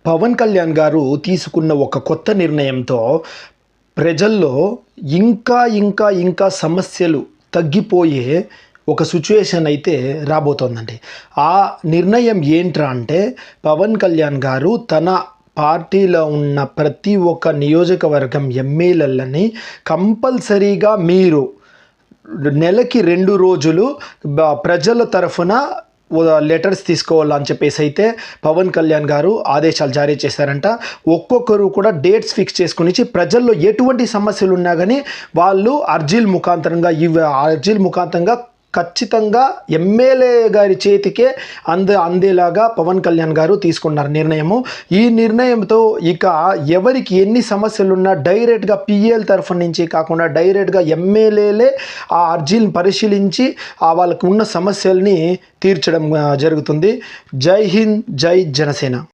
పవన్ కళ్యాణ్ గారు తీసుకున్న ఒక కొత్త నిర్ణయంతో ప్రజల్లో ఇంకా సమస్యలు తగ్గిపోయే ఒక సిచ్యుయేషన్ అయితే రాబోతోందండి. ఆ నిర్ణయం ఏంట్రా అంటే, పవన్ కళ్యాణ్ గారు తన పార్టీలో ఉన్న ప్రతి ఒక్క నియోజకవర్గం ఎమ్మెల్యేలని కంపల్సరీగా మీరు నెలకి 2 రోజులు ప్రజల తరఫున లెటర్స్ తీసుకోవాలని చెప్పేసి అయితే పవన్ కళ్యాణ్ గారు ఆదేశాలు జారీ చేశారంట. ఒక్కొక్కరు కూడా డేట్స్ ఫిక్స్ చేసుకుని ప్రజల్లో ఎటువంటి సమస్యలు ఉన్నా కానీ వాళ్ళు అర్జీల ముఖాంతంగా ఖచ్చితంగా ఎమ్మెల్యే గారి చేతికే అందేలాగా పవన్ కళ్యాణ్ గారు తీసుకున్నారు నిర్ణయము. ఈ నిర్ణయంతో ఇక ఎవరికి ఎన్ని సమస్యలున్నా డైరెక్ట్గా పిఎల్ తరఫు నుంచి కాకుండా డైరెక్ట్గా ఎమ్మెల్యేలే ఆ అర్జీలను పరిశీలించి వాళ్ళకు ఉన్న సమస్యల్ని తీర్చడం జరుగుతుంది. జై హింద్, జై జనసేన.